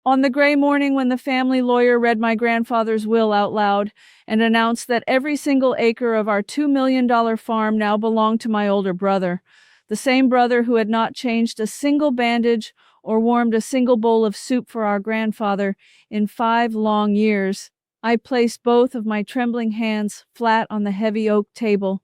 On the gray morning when the family lawyer read my grandfather's will out loud and announced that every single acre of our $2 million farm now belonged to my older brother, the same brother who had not changed a single bandage or warmed a single bowl of soup for our grandfather in 5 long years, I placed both of my trembling hands flat on the heavy oak table,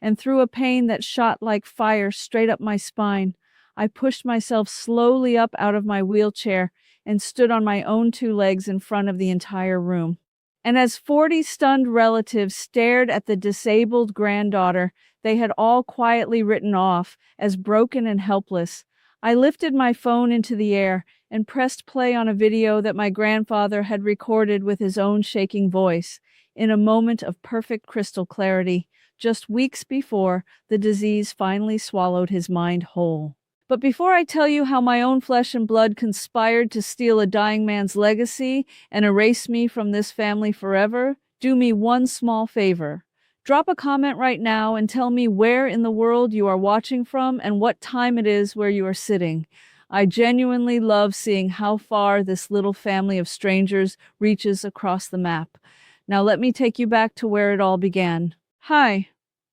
and through a pain that shot like fire straight up my spine, I pushed myself slowly up out of my wheelchair and stood on my own 2 legs in front of the entire room. And as 40 stunned relatives stared at the disabled granddaughter they had all quietly written off as broken and helpless, I lifted my phone into the air and pressed play on a video that my grandfather had recorded with his own shaking voice in a moment of perfect crystal clarity, just weeks before the disease finally swallowed his mind whole. But before I tell you how my own flesh and blood conspired to steal a dying man's legacy and erase me from this family forever, do me one small favor. Drop a comment right now and tell me where in the world you are watching from and what time it is where you are sitting. I genuinely love seeing how far this little family of strangers reaches across the map. Now let me take you back to where it all began. Hi,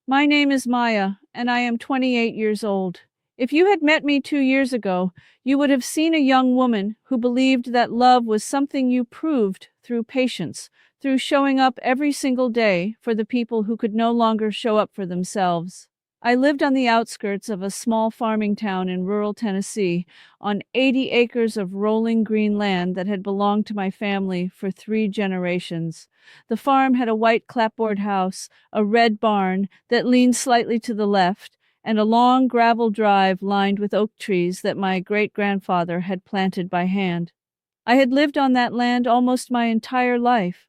my name is Maya, and I am 28 years old. If you had met me 2 years ago, you would have seen a young woman who believed that love was something you proved through patience, through showing up every single day for the people who could no longer show up for themselves. I lived on the outskirts of a small farming town in rural Tennessee, on 80 acres of rolling green land that had belonged to my family for 3 generations. The farm had a white clapboard house, a red barn that leaned slightly to the left, and a long gravel drive lined with oak trees that my great-grandfather had planted by hand. I had lived on that land almost my entire life,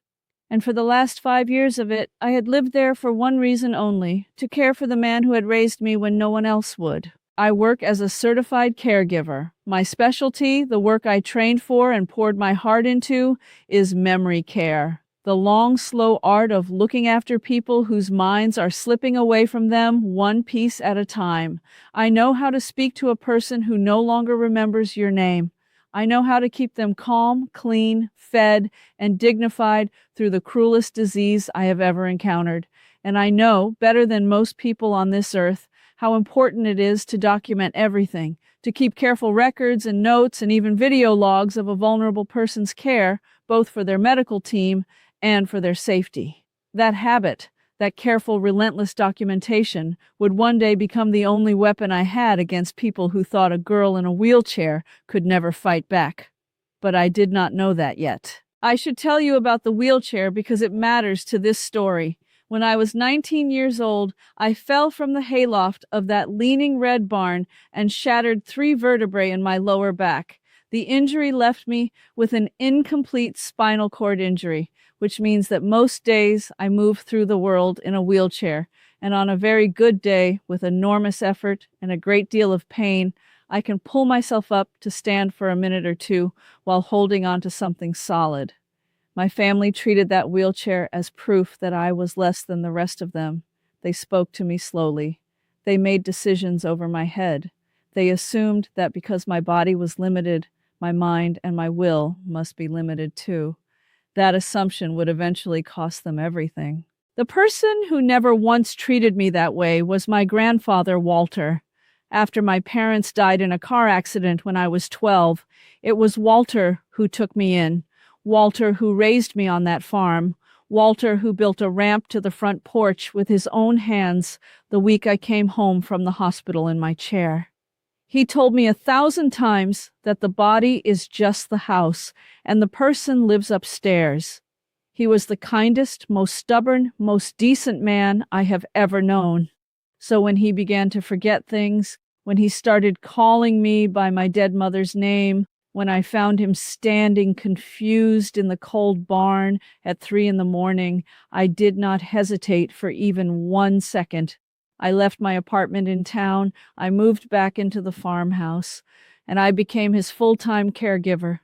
and for the last 5 years of it, I had lived there for one reason only: to care for the man who had raised me when no one else would. I work as a certified caregiver. My specialty, the work I trained for and poured my heart into, is memory care. The long, slow art of looking after people whose minds are slipping away from them one piece at a time. I know how to speak to a person who no longer remembers your name. I know how to keep them calm, clean, fed, and dignified through the cruelest disease I have ever encountered. And I know, better than most people on this earth, how important it is to document everything, to keep careful records and notes and even video logs of a vulnerable person's care, both for their medical team and for their safety. That habit, that careful, relentless documentation, would one day become the only weapon I had against people who thought a girl in a wheelchair could never fight back. But I did not know that yet. I should tell you about the wheelchair because it matters to this story. When I was 19 years old, I fell from the hayloft of that leaning red barn and shattered 3 vertebrae in my lower back. The injury left me with an incomplete spinal cord injury, which means that most days I move through the world in a wheelchair, and on a very good day, with enormous effort and a great deal of pain, I can pull myself up to stand for a minute or two while holding on to something solid. My family treated that wheelchair as proof that I was less than the rest of them. They spoke to me slowly. They made decisions over my head. They assumed that because my body was limited, my mind and my will must be limited too. That assumption would eventually cost them everything. The person who never once treated me that way was my grandfather, Walter. After my parents died in a car accident when I was 12, it was Walter who took me in. Walter who raised me on that farm. Walter who built a ramp to the front porch with his own hands the week I came home from the hospital in my chair. He told me 1,000 times that the body is just the house and the person lives upstairs. He was the kindest, most stubborn, most decent man I have ever known. So when he began to forget things, when he started calling me by my dead mother's name, when I found him standing confused in the cold barn at 3 a.m, I did not hesitate for even 1 second. I left my apartment in town, I moved back into the farmhouse, and I became his full-time caregiver.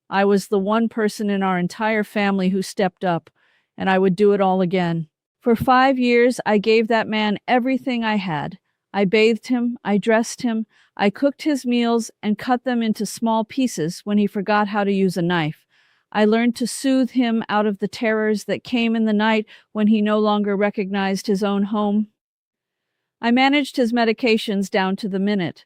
I was the one person in our entire family who stepped up, and I would do it all again. For 5 years, I gave that man everything I had. I bathed him, I dressed him, I cooked his meals and cut them into small pieces when he forgot how to use a knife. I learned to soothe him out of the terrors that came in the night when he no longer recognized his own home. I managed his medications down to the minute.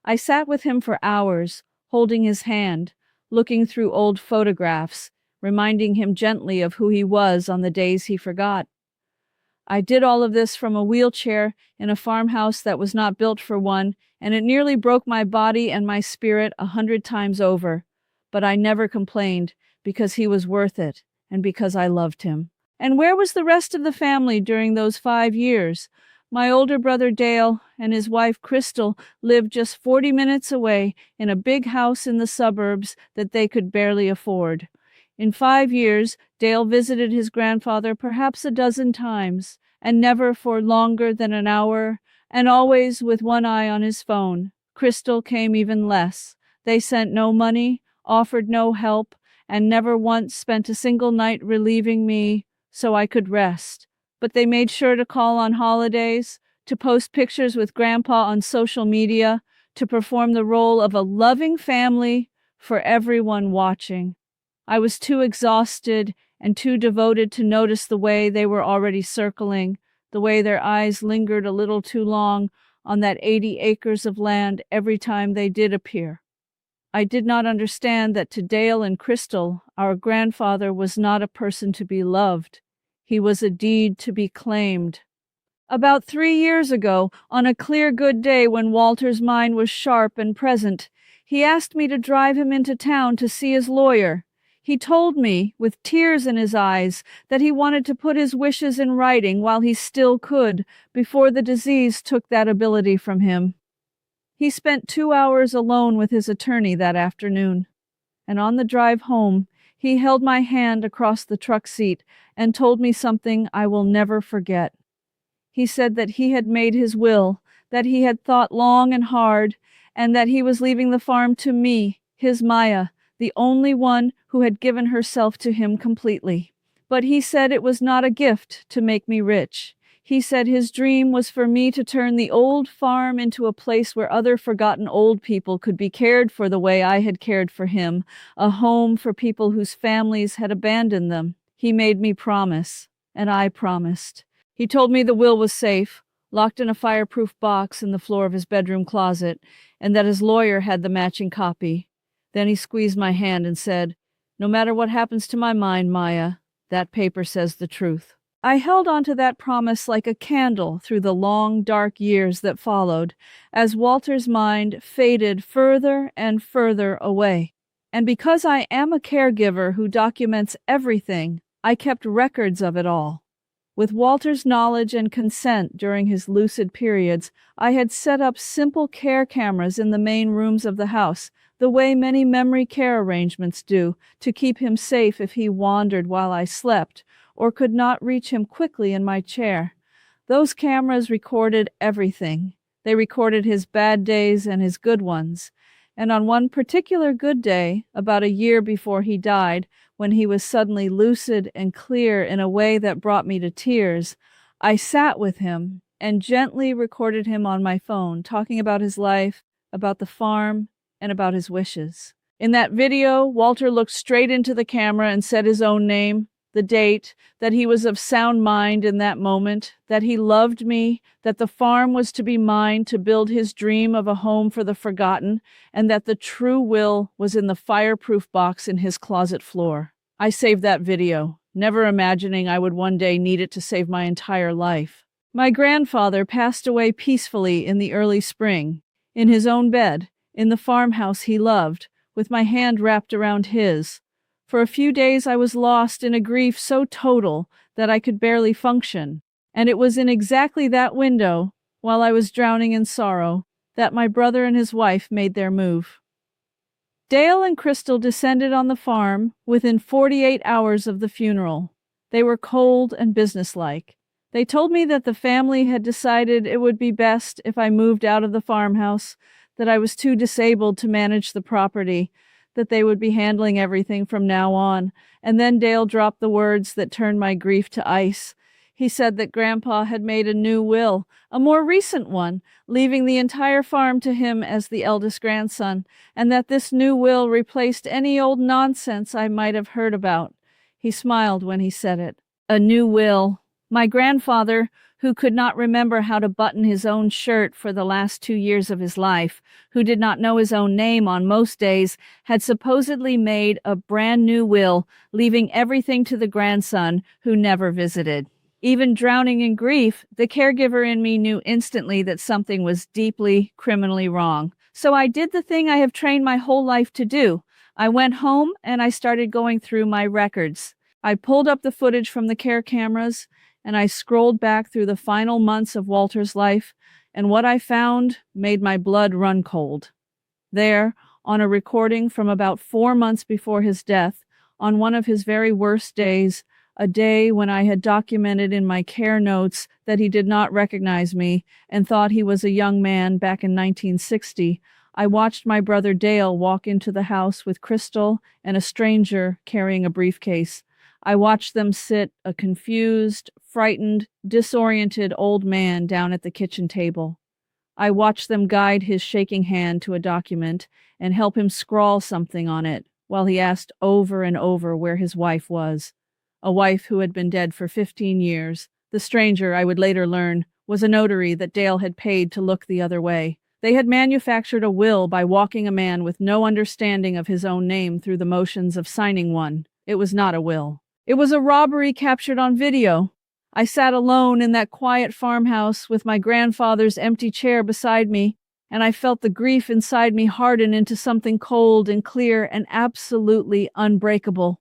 I sat with him for hours, holding his hand, looking through old photographs, reminding him gently of who he was on the days he forgot. I did all of this from a wheelchair in a farmhouse that was not built for one, and it nearly broke my body and my spirit 100 times over. But I never complained, because he was worth it, and because I loved him. And where was the rest of the family during those 5 years? My older brother Dale and his wife Crystal lived just 40 minutes away in a big house in the suburbs that they could barely afford. In 5 years, Dale visited his grandfather perhaps a dozen times, and never for longer than an hour, and always with one eye on his phone. Crystal came even less. They sent no money, offered no help, and never once spent a single night relieving me so I could rest. But they made sure to call on holidays, to post pictures with Grandpa on social media, to perform the role of a loving family for everyone watching. I was too exhausted and too devoted to notice the way they were already circling, the way their eyes lingered a little too long on that 80 acres of land every time they did appear. I did not understand that to Dale and Crystal, our grandfather was not a person to be loved. He was a deed to be claimed. About 3 years ago, on a clear good day when Walter's mind was sharp and present, he asked me to drive him into town to see his lawyer. He told me, with tears in his eyes, that he wanted to put his wishes in writing while he still could, before the disease took that ability from him. He spent 2 hours alone with his attorney that afternoon, and on the drive home, he held my hand across the truck seat and told me something I will never forget. He said that he had made his will, that he had thought long and hard, and that he was leaving the farm to me, his Maya, the only one who had given herself to him completely. But he said it was not a gift to make me rich. He said his dream was for me to turn the old farm into a place where other forgotten old people could be cared for the way I had cared for him, a home for people whose families had abandoned them. He made me promise, and I promised. He told me the will was safe, locked in a fireproof box in the floor of his bedroom closet, and that his lawyer had the matching copy. Then he squeezed my hand and said, "No matter what happens to my mind, Maya, that paper says the truth." I held on to that promise like a candle through the long, dark years that followed, as Walter's mind faded further and further away. And because I am a caregiver who documents everything, I kept records of it all. With Walter's knowledge and consent during his lucid periods, I had set up simple care cameras in the main rooms of the house, the way many memory care arrangements do, to keep him safe if he wandered while I slept, or could not reach him quickly in my chair. Those cameras recorded everything. They recorded his bad days and his good ones. And on one particular good day, about a year before he died, when he was suddenly lucid and clear in a way that brought me to tears, I sat with him and gently recorded him on my phone, talking about his life, about the farm, and about his wishes. In that video, Walter looked straight into the camera and said his own name, the date, that he was of sound mind in that moment, that he loved me, that the farm was to be mine to build his dream of a home for the forgotten, and that the true will was in the fireproof box in his closet floor. I saved that video, never imagining I would one day need it to save my entire life. My grandfather passed away peacefully in the early spring, in his own bed, in the farmhouse he loved, with my hand wrapped around his. For a few days I was lost in a grief so total that I could barely function, and it was in exactly that window, while I was drowning in sorrow, that my brother and his wife made their move. Dale and Crystal descended on the farm within 48 hours of the funeral. They were cold and businesslike. They told me that the family had decided it would be best if I moved out of the farmhouse, that I was too disabled to manage the property, that they would be handling everything from now on. And then Dale dropped the words that turned my grief to ice. He said that Grandpa had made a new will, a more recent one, leaving the entire farm to him as the eldest grandson, and that this new will replaced any old nonsense I might have heard about. He smiled when he said it. A new will. My grandfather, who could not remember how to button his own shirt for the last 2 years of his life, who did not know his own name on most days, had supposedly made a brand new will, leaving everything to the grandson, who never visited. Even drowning in grief, the caregiver in me knew instantly that something was deeply, criminally wrong. So I did the thing I have trained my whole life to do. I went home and I started going through my records. I pulled up the footage from the care cameras and I scrolled back through the final months of Walter's life, and what I found made my blood run cold. There, on a recording from about 4 months before his death, on one of his very worst days, a day when I had documented in my care notes that he did not recognize me and thought he was a young man back in 1960, I watched my brother Dale walk into the house with Crystal and a stranger carrying a briefcase. I watched them sit, a confused, frightened, disoriented old man down at the kitchen table. I watched them guide his shaking hand to a document and help him scrawl something on it while he asked over and over where his wife was. A wife who had been dead for 15 years. The stranger, I would later learn, was a notary that Dale had paid to look the other way. They had manufactured a will by walking a man with no understanding of his own name through the motions of signing one. It was not a will. It was a robbery captured on video. I sat alone in that quiet farmhouse with my grandfather's empty chair beside me, and I felt the grief inside me harden into something cold and clear and absolutely unbreakable.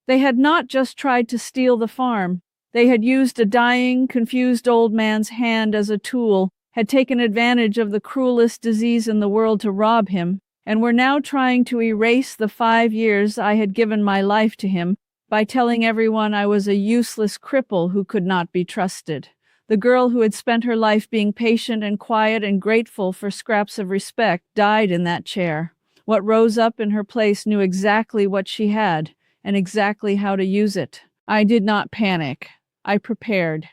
They had not just tried to steal the farm. They had used a dying, confused old man's hand as a tool, had taken advantage of the cruelest disease in the world to rob him, and were now trying to erase the 5 years I had given my life to him by telling everyone I was a useless cripple who could not be trusted. The girl who had spent her life being patient and quiet and grateful for scraps of respect died in that chair. What rose up in her place knew exactly what she had and exactly how to use it. I did not panic. I prepared.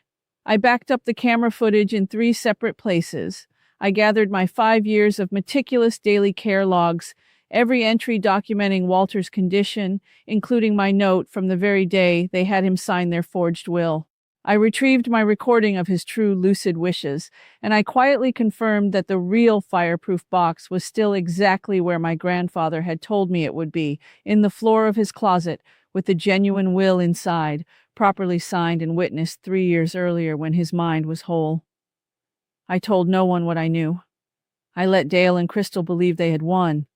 I backed up the camera footage in 3 separate places. I gathered my 5 years of meticulous daily care logs, every entry documenting Walter's condition, including my note from the very day they had him sign their forged will. I retrieved my recording of his true lucid wishes, and I quietly confirmed that the real fireproof box was still exactly where my grandfather had told me it would be, in the floor of his closet, with the genuine will inside, properly signed and witnessed 3 years earlier when his mind was whole. I told no one what I knew. I let Dale and Crystal believe they had won,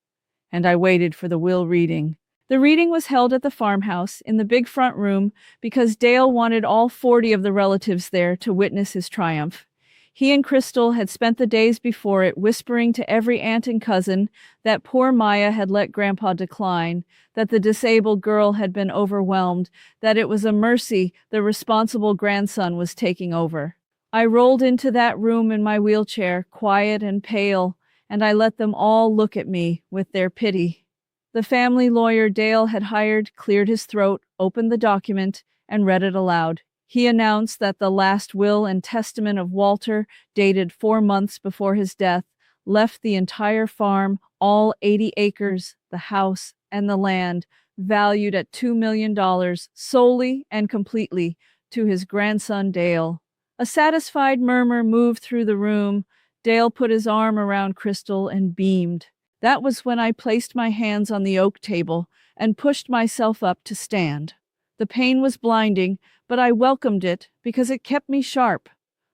and I waited for the will reading. The reading was held at the farmhouse in the big front room because Dale wanted all 40 of the relatives there to witness his triumph. He and Crystal had spent the days before it whispering to every aunt and cousin that poor Maya had let Grandpa decline, that the disabled girl had been overwhelmed, that it was a mercy the responsible grandson was taking over. I rolled into that room in my wheelchair, quiet and pale, and I let them all look at me with their pity. The family lawyer Dale had hired cleared his throat, opened the document, and read it aloud. He announced that the last will and testament of Walter, dated 4 months before his death, left the entire farm, all 80 acres, the house, and the land, valued at $2 million, solely and completely, to his grandson Dale. A satisfied murmur moved through the room. Dale put his arm around Crystal and beamed. That was when I placed my hands on the oak table and pushed myself up to stand. The pain was blinding, but I welcomed it because it kept me sharp.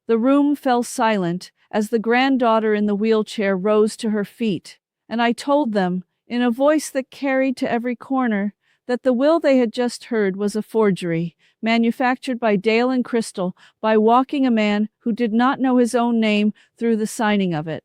The room fell silent as the granddaughter in the wheelchair rose to her feet, and I told them, in a voice that carried to every corner, that the will they had just heard was a forgery, manufactured by Dale and Crystal by walking a man who did not know his own name through the signing of it.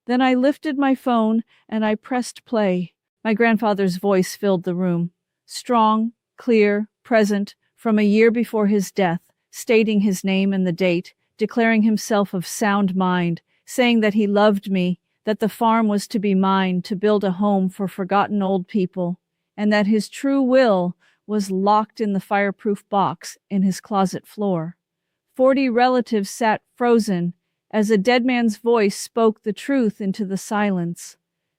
Then I lifted my phone and I pressed play. My grandfather's voice filled the room, strong, clear, present, from a year before his death, stating his name and the date, declaring himself of sound mind, saying that he loved me, that the farm was to be mine to build a home for forgotten old people, and that his true will was locked in the fireproof box in his closet floor. 40 relatives sat frozen as a dead man's voice spoke the truth into the silence.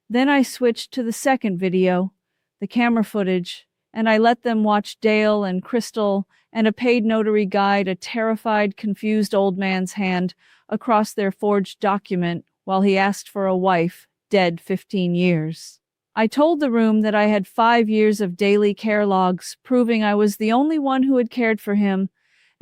Then I switched to the second video, the camera footage, and I let them watch Dale and Crystal and a paid notary guide a terrified, confused old man's hand across their forged document while he asked for a wife, dead 15 years. I told the room that I had 5 years of daily care logs proving I was the only one who had cared for him,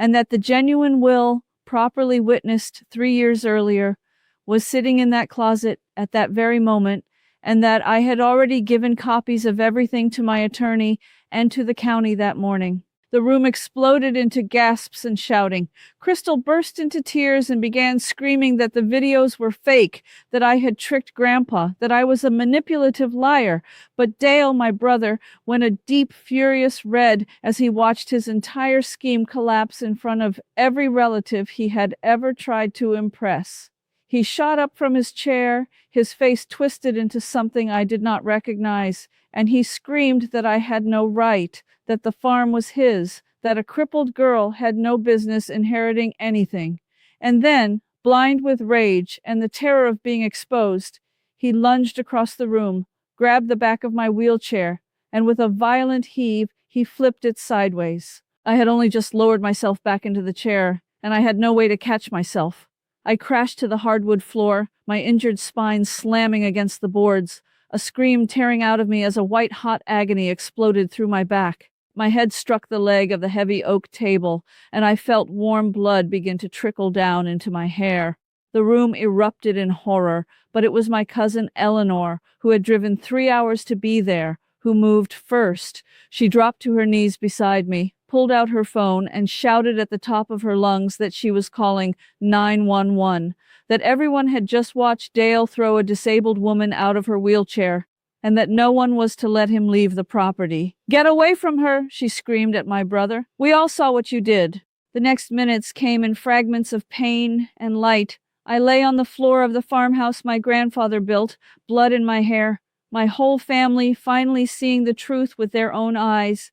and that the genuine will, properly witnessed 3 years earlier, was sitting in that closet at that very moment, and that I had already given copies of everything to my attorney and to the county that morning. The room exploded into gasps and shouting. Crystal burst into tears and began screaming that the videos were fake, that I had tricked Grandpa, that I was a manipulative liar. But Dale, my brother, went a deep, furious red as he watched his entire scheme collapse in front of every relative he had ever tried to impress. He shot up from his chair, his face twisted into something I did not recognize, and he screamed that I had no right, that the farm was his, that a crippled girl had no business inheriting anything. And then, blind with rage and the terror of being exposed, he lunged across the room, grabbed the back of my wheelchair, and with a violent heave, he flipped it sideways. I had only just lowered myself back into the chair, and I had no way to catch myself. I crashed to the hardwood floor, my injured spine slamming against the boards, a scream tearing out of me as a white-hot agony exploded through my back. My head struck the leg of the heavy oak table, and I felt warm blood begin to trickle down into my hair. The room erupted in horror, but it was my cousin Eleanor, who had driven 3 hours to be there, who moved first. She dropped to her knees beside me, pulled out her phone, and shouted at the top of her lungs that she was calling 911, that everyone had just watched Dale throw a disabled woman out of her wheelchair, and that no one was to let him leave the property. "Get away from her," she screamed at my brother. "We all saw what you did." The next minutes came in fragments of pain and light. I lay on the floor of the farmhouse my grandfather built, blood in my hair, my whole family finally seeing the truth with their own eyes.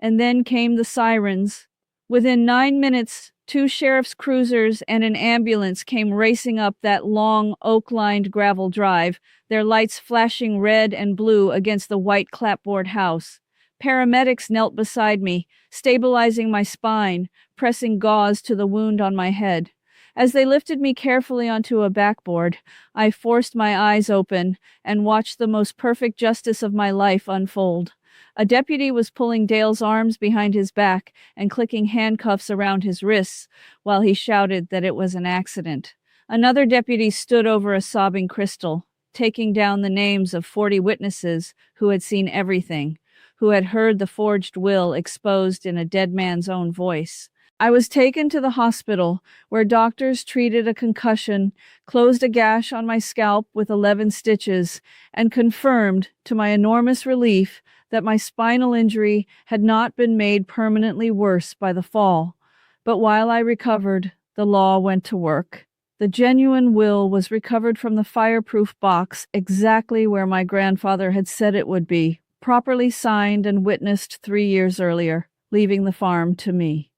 And then came the sirens. Within 9 minutes, 2 sheriff's cruisers and an ambulance came racing up that long, oak-lined gravel drive, their lights flashing red and blue against the white clapboard house. Paramedics knelt beside me, stabilizing my spine, pressing gauze to the wound on my head. As they lifted me carefully onto a backboard, I forced my eyes open and watched the most perfect justice of my life unfold. A deputy was pulling Dale's arms behind his back and clicking handcuffs around his wrists while he shouted that it was an accident. Another deputy stood over a sobbing Crystal, taking down the names of 40 witnesses who had seen everything, who had heard the forged will exposed in a dead man's own voice. I was taken to the hospital, where doctors treated a concussion, closed a gash on my scalp with 11 stitches, and confirmed, to my enormous relief, that my spinal injury had not been made permanently worse by the fall. But while I recovered, the law went to work. The genuine will was recovered from the fireproof box exactly where my grandfather had said it would be, properly signed and witnessed 3 years earlier, leaving the farm to me.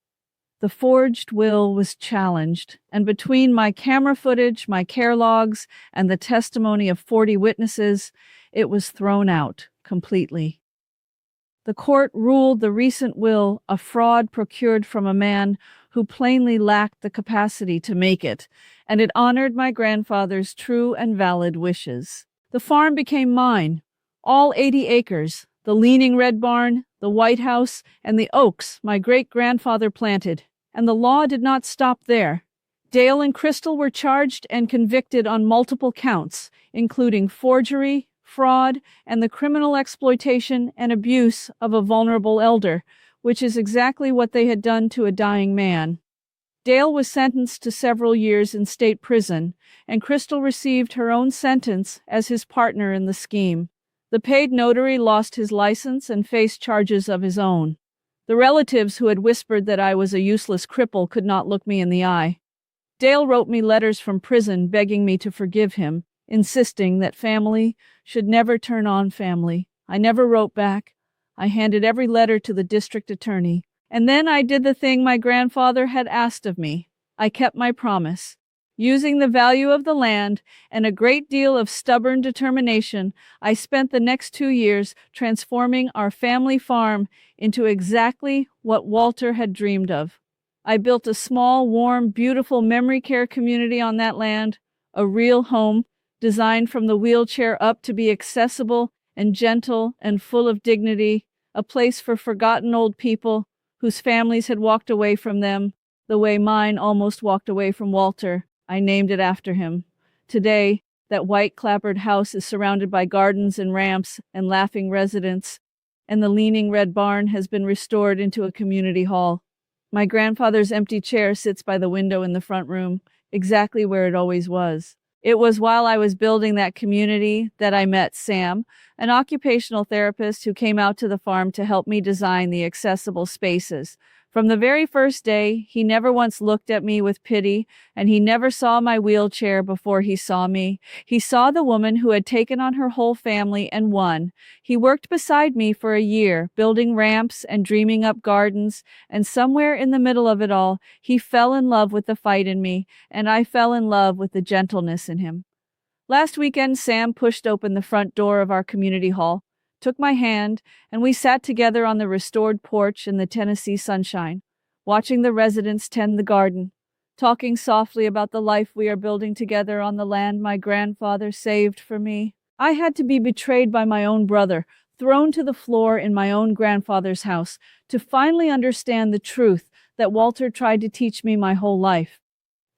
The forged will was challenged, and between my camera footage, my care logs, and the testimony of 40 witnesses, it was thrown out completely. The court ruled the recent will a fraud procured from a man who plainly lacked the capacity to make it, and it honored my grandfather's true and valid wishes. The farm became mine, all 80 acres, the leaning red barn, the White House, and the oaks my great-grandfather planted. And the law did not stop there. Dale and Crystal were charged and convicted on multiple counts, including forgery, fraud, and the criminal exploitation and abuse of a vulnerable elder, which is exactly what they had done to a dying man. Dale was sentenced to several years in state prison, and Crystal received her own sentence as his partner in the scheme. The paid notary lost his license and faced charges of his own. The relatives who had whispered that I was a useless cripple could not look me in the eye. Dale wrote me letters from prison begging me to forgive him, insisting that family should never turn on family. I never wrote back. I handed every letter to the district attorney. And then I did the thing my grandfather had asked of me. I kept my promise. Using the value of the land and a great deal of stubborn determination, I spent the next 2 years transforming our family farm into exactly what Walter had dreamed of. I built a small, warm, beautiful memory care community on that land, a real home designed from the wheelchair up to be accessible and gentle and full of dignity, a place for forgotten old people whose families had walked away from them, the way mine almost walked away from Walter. I named it after him. Today, that white clapboard house is surrounded by gardens and ramps and laughing residents, and the leaning red barn has been restored into a community hall. My grandfather's empty chair sits by the window in the front room, exactly where it always was. It was while I was building that community that I met Sam, an occupational therapist who came out to the farm to help me design the accessible spaces. From the very first day, he never once looked at me with pity, and he never saw my wheelchair before he saw me. He saw the woman who had taken on her whole family and won. He worked beside me for a year, building ramps and dreaming up gardens, and somewhere in the middle of it all, he fell in love with the fight in me, and I fell in love with the gentleness in him. Last weekend, Sam pushed open the front door of our community hall, took my hand, and we sat together on the restored porch in the Tennessee sunshine, watching the residents tend the garden, talking softly about the life we are building together on the land my grandfather saved for me. I had to be betrayed by my own brother, thrown to the floor in my own grandfather's house, to finally understand the truth that Walter tried to teach me my whole life.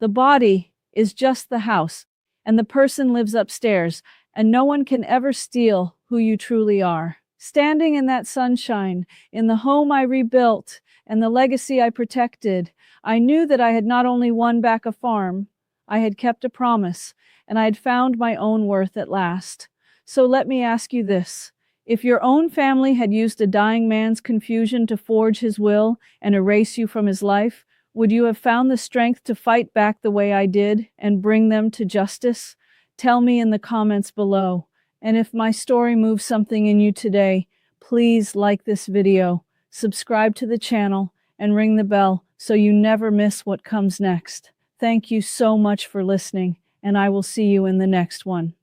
The body is just the house, and the person lives upstairs, and no one can ever steal who you truly are. Standing in that sunshine, in the home I rebuilt, and the legacy I protected, I knew that I had not only won back a farm, I had kept a promise, and I had found my own worth at last. So let me ask you this. If your own family had used a dying man's confusion to forge his will and erase you from his life, would you have found the strength to fight back the way I did and bring them to justice? Tell me in the comments below. And if my story moves something in you today, please like this video, subscribe to the channel, and ring the bell so you never miss what comes next. Thank you so much for listening, and I will see you in the next one.